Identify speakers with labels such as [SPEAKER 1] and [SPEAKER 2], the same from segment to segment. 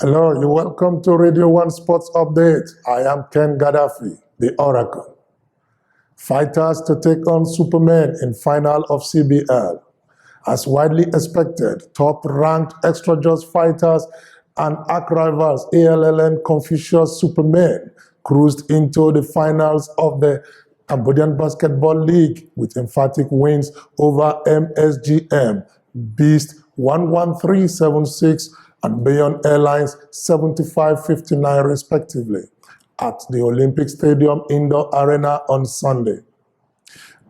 [SPEAKER 1] Hello, you're welcome to Radio 1 Sports Update. I am Ken Gaddafi, the Oracle. Fighters to take on Superman in final of CBL. As widely expected, top-ranked Extra Just fighters and arch rivals ALLN Confucius Superman cruised into the finals of the Cambodian Basketball League with emphatic wins over MSGM, Beast 11376 and Bayon Airlines 7559 respectively at the Olympic Stadium Indoor Arena on Sunday.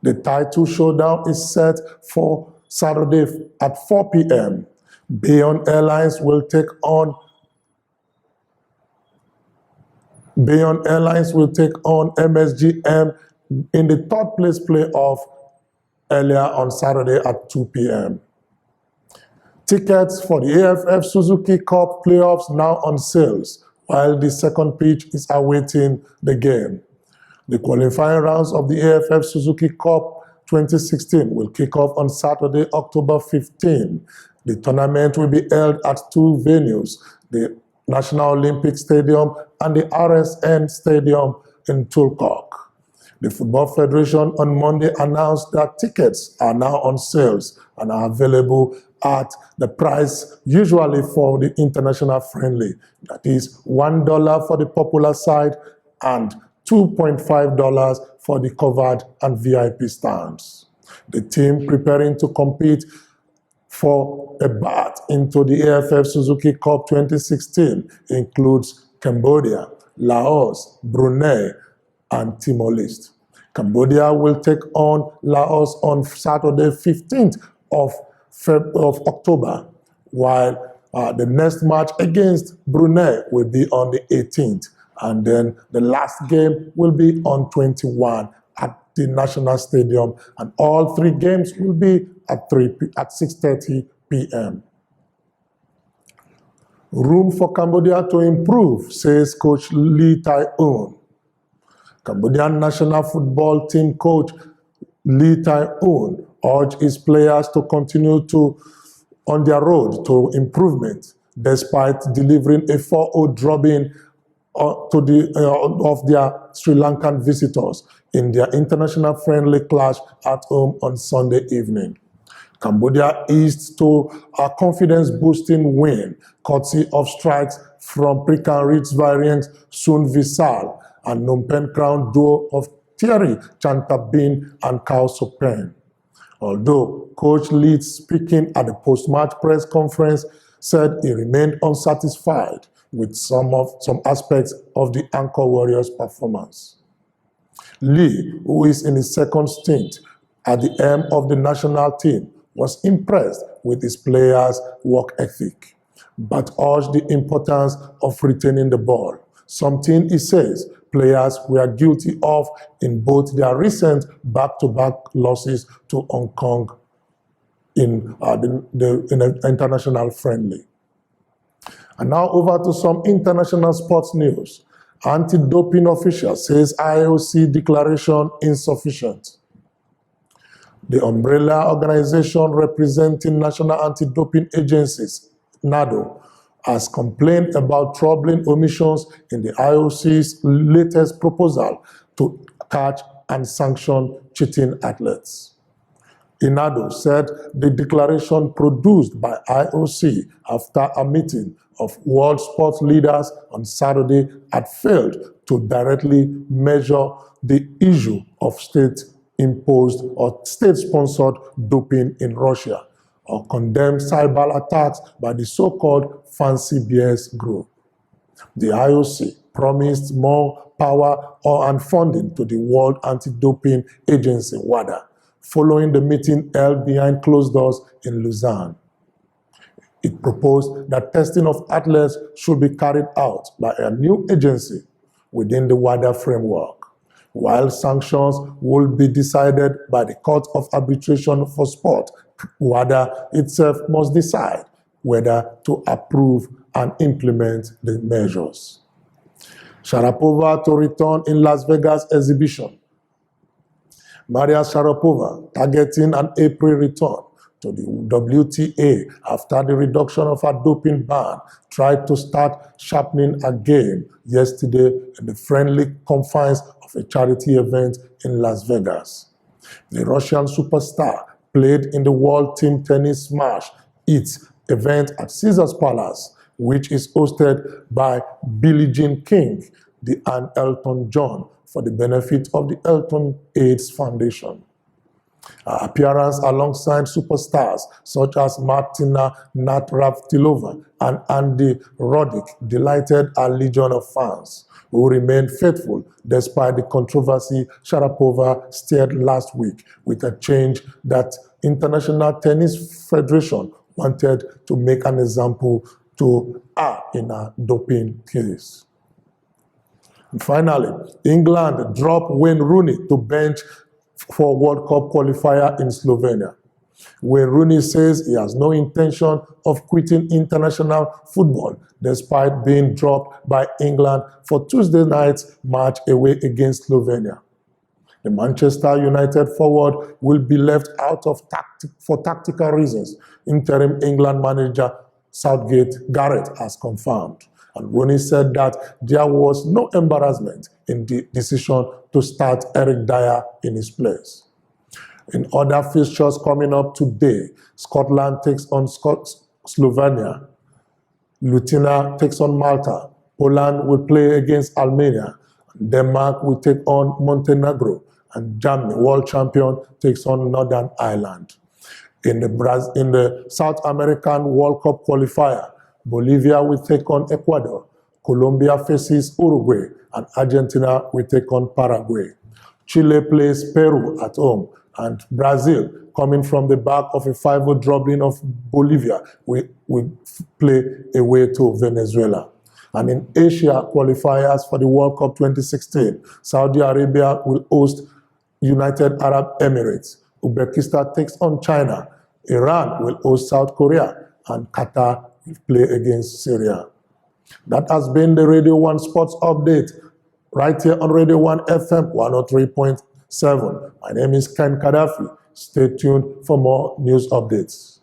[SPEAKER 1] The title showdown is set for Saturday at 4 p.m. Bayon Airlines will take on MSGM in the third place playoff earlier on Saturday at 2 p.m. Tickets for the AFF Suzuki Cup playoffs now on sales, while the second pitch is awaiting the game. The qualifying rounds of the AFF Suzuki Cup 2016 will kick off on Saturday, October 15. The tournament will be held at two venues, the National Olympic Stadium and the RSN Stadium in Tulkok. The Football Federation on Monday announced that tickets are now on sales and are available at the price usually for the international friendly, that is $1 for the popular side and $2.5 for the covered and VIP stands. The team preparing to compete for a berth into the AFF Suzuki Cup 2016 includes Cambodia, Laos, Brunei, and Timor-Leste. Cambodia will take on Laos on Saturday, 15th of October, while the next match against Brunei will be on the 18th, and then the last game will be on 21 at the National Stadium, and all three games will be at 6:30 p.m. Room for Cambodia to improve, says Coach Lee Tai-eun. Cambodian national football team coach Lee Tai-eun urged his players to continue on their road to improvement, despite delivering a 4-0 drubbing of their Sri Lankan visitors in their international friendly clash at home on Sunday evening. Cambodia eased to a confidence-boosting win, courtesy of strikes from Prikan Ridge variant Sun Visal and Phnom Penh Crown duo of Thierry Chantabin and Kao Sopen. Although Coach Lee, speaking at the post-match press conference, said he remained unsatisfied with some aspects of the Anchor Warriors' performance. Lee, who is in his second stint at the helm of the national team, was impressed with his players' work ethic, but urged the importance of retaining the ball, something he says players were guilty of in both their recent back-to-back losses to Hong Kong in the international friendly. And now over to some international sports news. Anti-doping official says IOC declaration insufficient. The umbrella organization representing national anti-doping agencies, NADO, has complained about troubling omissions in the IOC's latest proposal to catch and sanction cheating athletes. INADO said the declaration produced by IOC after a meeting of world sports leaders on Saturday had failed to directly measure the issue of state-imposed or state-sponsored doping in Russia, or condemn cyber attacks by the so-called Fancy Bears group. The IOC promised more power and funding to the World Anti-Doping Agency, WADA, following the meeting held behind closed doors in Lausanne. It proposed that testing of athletes should be carried out by a new agency within the WADA framework, while sanctions will be decided by the Court of Arbitration for Sport. WADA itself must decide whether to approve and implement the measures. Sharapova to return in Las Vegas exhibition. Maria Sharapova targeting an April return to the WTA after the reduction of a doping ban tried to start sharpening again yesterday in the friendly confines of a charity event in Las Vegas. The Russian superstar played in the World Team Tennis Smash Hits event at Caesars Palace, which is hosted by Billie Jean King and Elton John for the benefit of the Elton AIDS Foundation. Her appearance alongside superstars such as Martina Navratilova and Andy Roddick delighted a legion of fans who remained faithful despite the controversy Sharapova stirred last week with a change that International Tennis Federation wanted to make an example to her in a doping case. And finally, England dropped Wayne Rooney to bench for World Cup qualifier in Slovenia. Wayne Rooney says he has no intention of quitting international football despite being dropped by England for Tuesday night's match away against Slovenia. The Manchester United forward will be left out for tactical reasons, interim England manager Southgate Garrett has confirmed. And Rooney said that there was no embarrassment in the decision to start Eric Dyer in his place. In other fixtures coming up today, Scotland takes on Slovenia, Lithuania takes on Malta, Poland will play against Armenia, Denmark will take on Montenegro, and Germany, world champion, takes on Northern Ireland. In the South American World Cup qualifier, Bolivia will take on Ecuador, Colombia faces Uruguay, and Argentina will take on Paraguay. Chile plays Peru at home, and Brazil, coming from the back of a 5-0 drubbing of Bolivia, will play away to Venezuela. And in Asia qualifiers for the World Cup 2016, Saudi Arabia will host United Arab Emirates. Uzbekistan takes on China. Iran will host South Korea, and Qatar will play against Syria. That has been the Radio 1 Sports Update, right here on Radio 1 FM 103.7. My name is Ken Gaddafi. Stay tuned for more news updates.